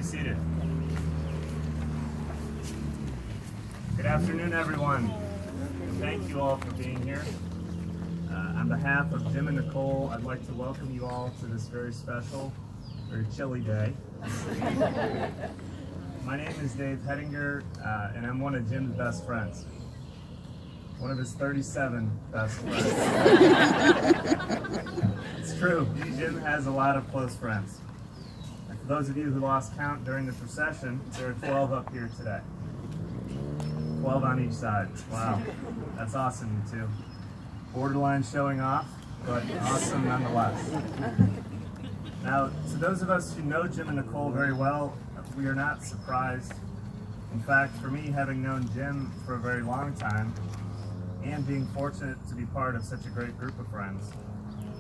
Seated. Good afternoon, everyone. Thank you all for being here. On behalf of Jim and Nicole, I'd like to welcome you all to this very special, very chilly day. My name is Dave Hettinger, and I'm one of Jim's best friends. One of his 37 best friends. It's true, Jim has a lot of close friends. For those of you who lost count during the procession, there are 12 up here today. 12 on each side. Wow, that's awesome, you two. Borderline showing off, but awesome nonetheless. Now, to those of us who know Jim and Nicole very well, we are not surprised. In fact, for me, having known Jim for a very long time, and being fortunate to be part of such a great group of friends,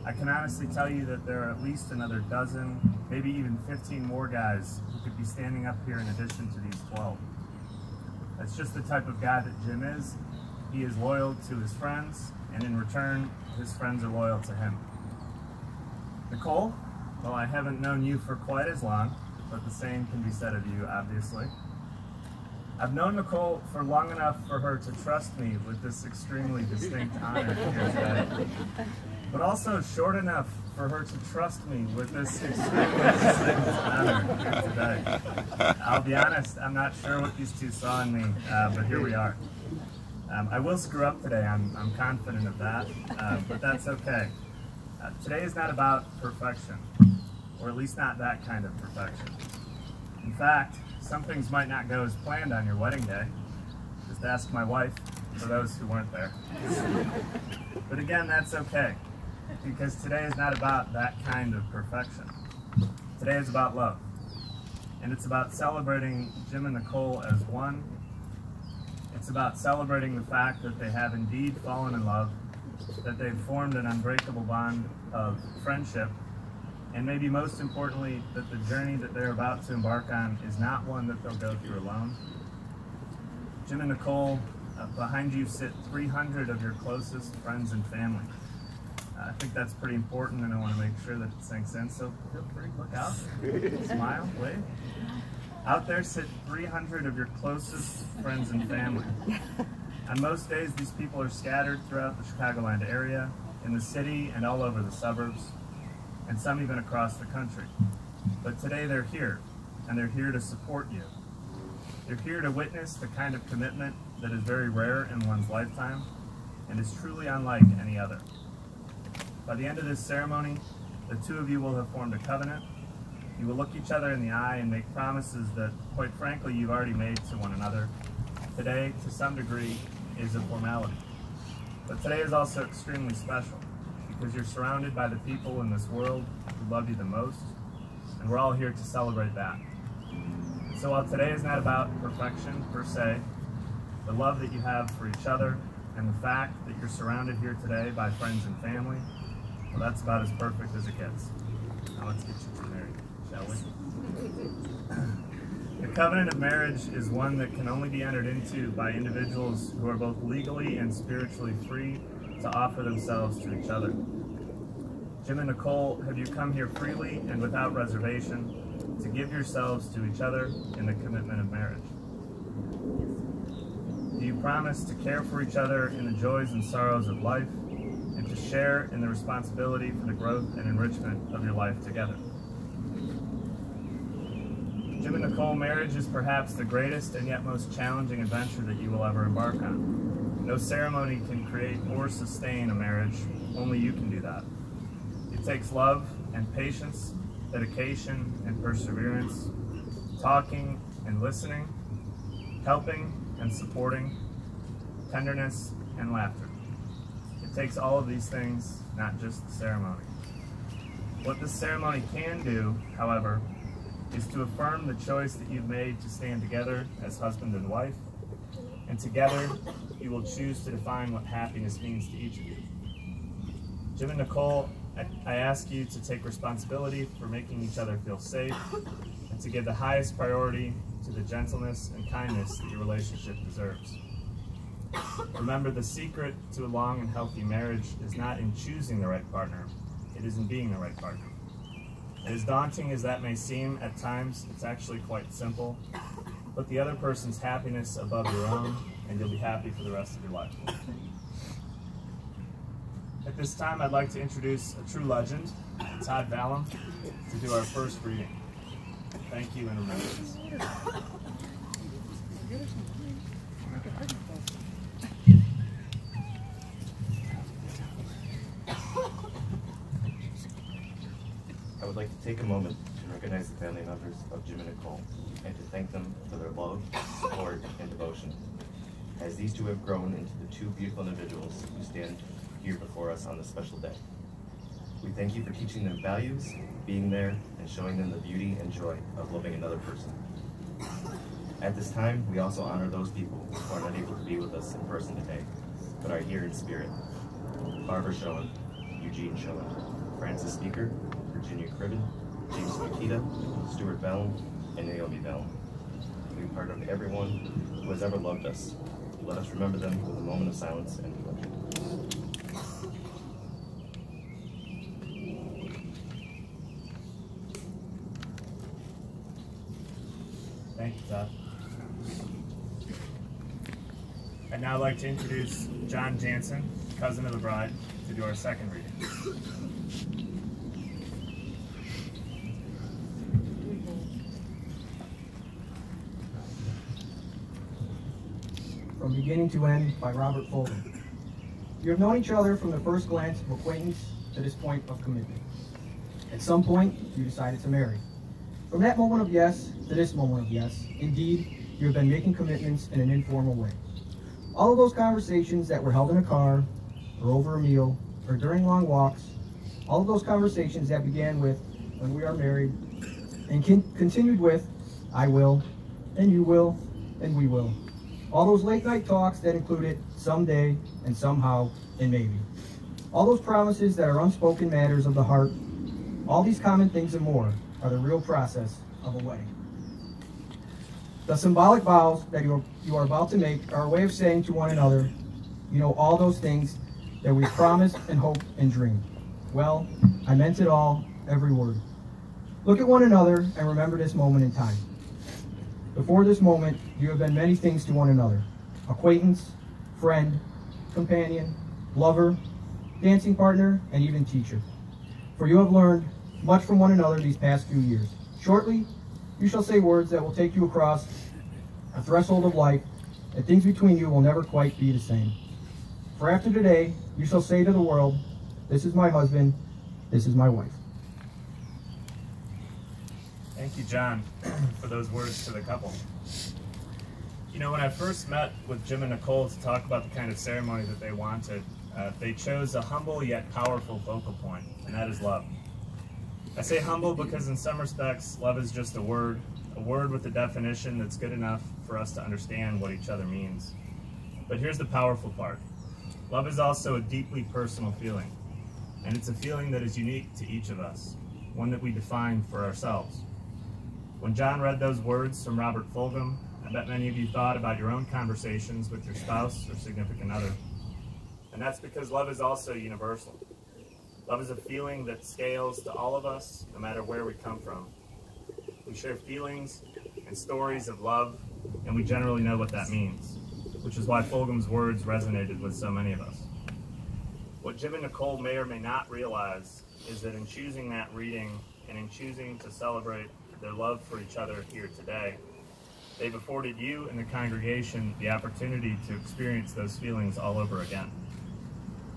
I can honestly tell you that there are at least another dozen, maybe even 15 more guys who could be standing up here in addition to these 12. That's just the type of guy that Jim is. He is loyal to his friends, and in return, his friends are loyal to him. Nicole, well, I haven't known you for quite as long, but the same can be said of you, obviously. I've known Nicole for long enough for her to trust me with this extremely distinct honor here today. But also short enough for her to trust me with this extremely distinct honor here today. I'll be honest, I'm not sure what these two saw in me, but here we are. I will screw up today, I'm confident of that, but that's okay. Today is not about perfection, or at least not that kind of perfection. In fact, some things might not go as planned on your wedding day. Just ask my wife, for those who weren't there. But again, that's okay, because today is not about that kind of perfection. Today is about love. And it's about celebrating Jim and Nicole as one. It's about celebrating the fact that they have indeed fallen in love, that they've formed an unbreakable bond of friendship, and maybe most importantly, that the journey that they're about to embark on is not one that they'll go through alone. Jim and Nicole, behind you sit 300 of your closest friends and family. I think that's pretty important, and I want to make sure that it sinks in, so feel free, look out, smile, wave. Out there sit 300 of your closest friends and family. On most days, these people are scattered throughout the Chicagoland area, in the city, and all over the suburbs. and some even across the country. But today they're here, and they're here to support you. They're here to witness the kind of commitment that is very rare in one's lifetime and is truly unlike any other. By the end of this ceremony, the two of you will have formed a covenant. You will look each other in the eye and make promises that, quite frankly, you've already made to one another. Today, to some degree, is a formality. But today is also extremely special because you're surrounded by the people in this world who love you the most, and we're all here to celebrate that. So while today is not about perfection per se, the love that you have for each other and the fact that you're surrounded here today by friends and family, well, that's about as perfect as it gets. Now let's get you two married, shall we? The covenant of marriage is one that can only be entered into by individuals who are both legally and spiritually free to offer themselves to each other. Jim and Nicole, have you come here freely and without reservation to give yourselves to each other in the commitment of marriage? Do you promise to care for each other in the joys and sorrows of life and to share in the responsibility for the growth and enrichment of your life together? Jim and Nicole, marriage is perhaps the greatest and yet most challenging adventure that you will ever embark on. No ceremony can create or sustain a marriage. Only you can do that. It takes love and patience, dedication and perseverance, talking and listening, helping and supporting, tenderness and laughter. It takes all of these things, not just the ceremony. What this ceremony can do, however, is to affirm the choice that you've made to stand together as husband and wife, and together you will choose to define what happiness means to each of you. Jim and Nicole, I ask you to take responsibility for making each other feel safe and to give the highest priority to the gentleness and kindness that your relationship deserves. Remember, the secret to a long and healthy marriage is not in choosing the right partner, it is in being the right partner. As daunting as that may seem at times, it's actually quite simple. Put the other person's happiness above your own, and you'll be happy for the rest of your life. At this time, I'd like to introduce a true legend, Todd Vallem, to do our first reading. Thank you and remembrance. I would like to take a moment to recognize the family members of Jim and Nicole and to thank them for their love, support, and devotion, as these two have grown into the two beautiful individuals who stand here before us on this special day. We thank you for teaching them values, being there, and showing them the beauty and joy of loving another person. At this time, we also honor those people who are not able to be with us in person today, but are here in spirit. Barbara Schoen, Eugene Schoen, Francis Speaker, Virginia Cribben, James Makita, Stuart Vallem, and Naomi Vallem. We pardon everyone who has ever loved us. Let us remember them with a moment of silence and reflection. Thank you, Todd. I'd now like to introduce John Jansen, cousin of the bride, to do our second reading. From Beginning to End by Robert Fulton. You have known each other from the first glance of acquaintance to this point of commitment. At some point, you decided to marry. From that moment of yes to this moment of yes, indeed, you have been making commitments in an informal way. All of those conversations that were held in a car, or over a meal, or during long walks, all of those conversations that began with, when we are married, and continued with, I will, and you will, and we will. All those late night talks that included someday and somehow and maybe. All those promises that are unspoken matters of the heart, all these common things and more are the real process of a wedding. The symbolic vows that you are about to make are a way of saying to one another, you know, all those things that we promised and hoped and dreamed. Well, I meant it all, every word. Look at one another and remember this moment in time. Before this moment, you have been many things to one another. Acquaintance, friend, companion, lover, dancing partner, and even teacher. For you have learned much from one another these past few years. Shortly, you shall say words that will take you across a threshold of life, and things between you will never quite be the same. For after today, you shall say to the world, this is my husband, this is my wife. Thank you, John, for those words to the couple. You know, when I first met with Jim and Nicole to talk about the kind of ceremony that they wanted, they chose a humble yet powerful focal point, and that is love. I say humble because in some respects, love is just a word with a definition that's good enough for us to understand what each other means. But here's the powerful part. Love is also a deeply personal feeling, and it's a feeling that is unique to each of us, one that we define for ourselves. When John read those words from Robert Fulghum, I bet many of you thought about your own conversations with your spouse or significant other. And that's because love is also universal. Love is a feeling that scales to all of us, no matter where we come from. We share feelings and stories of love, and we generally know what that means, which is why Fulgham's words resonated with so many of us. What Jim and Nicole may or may not realize is that in choosing that reading and in choosing to celebrate their love for each other here today, they've afforded you and the congregation the opportunity to experience those feelings all over again.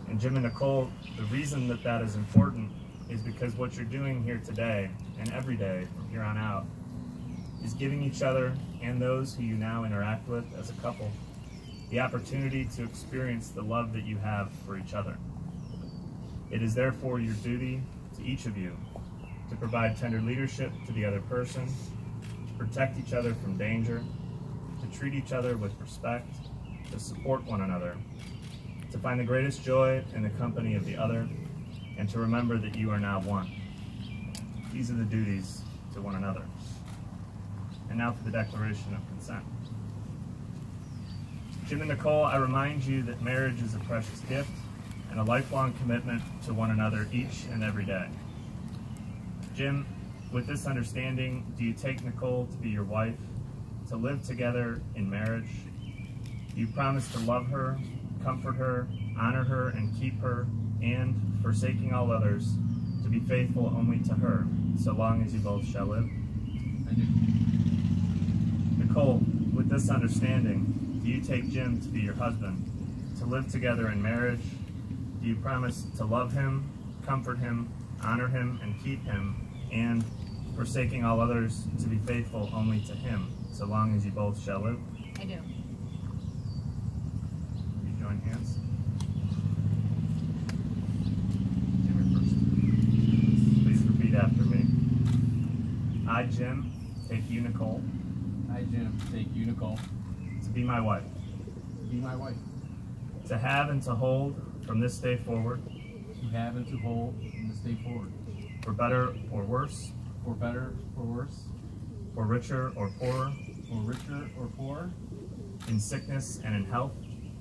And Jim and Nicole, the reason that that is important is because what you're doing here today and every day from here on out is giving each other and those who you now interact with as a couple the opportunity to experience the love that you have for each other. It is therefore your duty to each of you to provide tender leadership to the other person, to protect each other from danger, to treat each other with respect, to support one another, to find the greatest joy in the company of the other, and to remember that you are now one. These are the duties to one another. And now for the declaration of consent. Jim and Nicole, I remind you that marriage is a precious gift and a lifelong commitment to one another each and every day. Jim, with this understanding, do you take Nicole to be your wife, to live together in marriage? Do you promise to love her, comfort her, honor her, and keep her, and, forsaking all others, to be faithful only to her, so long as you both shall live? I do. Nicole, with this understanding, do you take Jim to be your husband, to live together in marriage? Do you promise to love him, comfort him, honor him, and keep him, and, forsaking all others, to be faithful only to him, so long as you both shall live? I do. You join hands. Jim, first. Please repeat after me. I, Jim, take you, Nicole, I, Jim, take you, Nicole, to be my wife, to be my wife, to have and to hold from this day forward, to have and to hold from this day forward, for better or worse, for better or worse, for richer or poorer, for richer or poorer, in sickness and in health,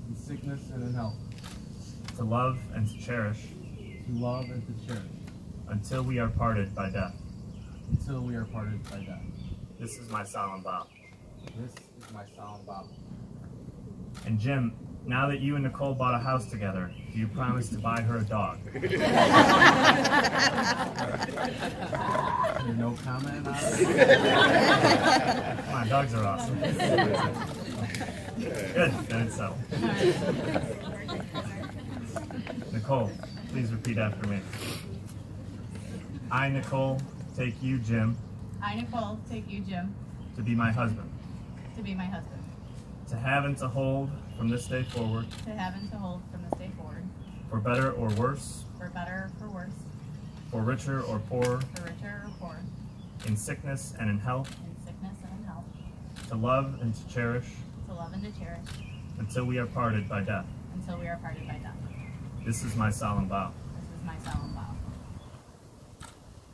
in sickness and in health, to love and to cherish, to love and to cherish, until we are parted by death. until we are parted by death. This is my solemn vow. This is my solemn vow. And Jim, now that you and Nicole bought a house together, do you promise to buy her a dog? No comment on it? Come on, dogs are awesome. Good, then it's settled. Nicole, please repeat after me. I, Nicole, take you, Jim, I, Nicole, take you, Jim, to be my husband, to be my husband, to have and to hold from this day forward, to have and to hold from this day forward, for better or worse, for better or for worse, for richer or poorer, for richer or poor, in sickness and in health, in sickness and in health, to love and to cherish, to love and to cherish, until we are parted by death. until we are parted by death. This is my solemn vow. This is my solemn vow.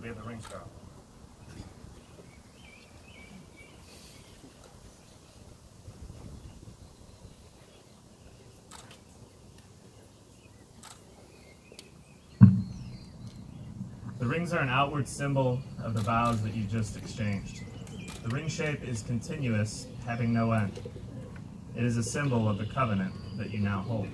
We have the ring, Charles. The rings are an outward symbol of the vows that you just exchanged. The ring shape is continuous, having no end. It is a symbol of the covenant that you now hold.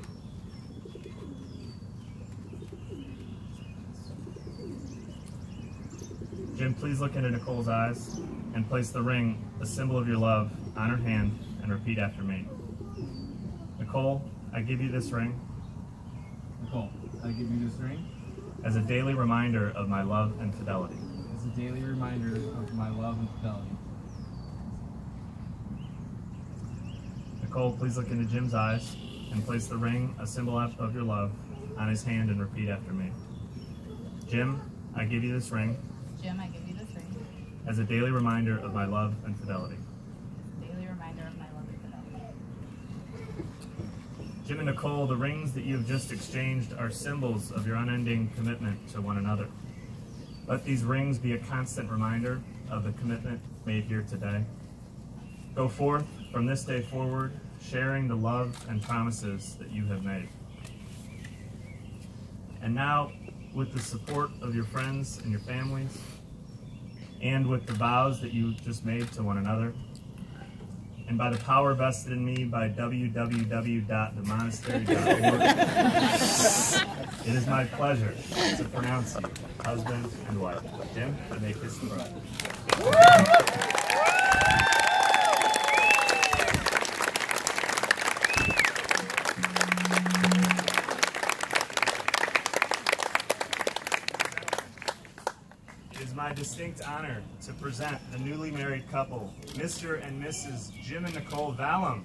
Jim, please look into Nicole's eyes and place the ring, a symbol of your love, on her hand and repeat after me. Nicole, I give you this ring Nicole, I give you this ring as a daily reminder of my love and fidelity. as a daily reminder of my love and fidelity. Nicole, please look into Jim's eyes and place the ring, a symbol of your love, on his hand and repeat after me. Jim, I give you this ring Jim, I give you this ring as a daily reminder of my love and fidelity. as a daily reminder of my love and fidelity. Jim and Nicole, the rings that you have just exchanged are symbols of your unending commitment to one another. Let these rings be a constant reminder of the commitment made here today. Go forth from this day forward, sharing the love and promises that you have made. And now, with the support of your friends and your families, and with the vows that you just made to one another, and by the power vested in me by www.themonastery.org, it is my pleasure to pronounce you husband and wife. Jim, you may kiss the bride. It is my distinct honor to present the newly married couple, Mr. and Mrs. Jim and Nicole Vallem.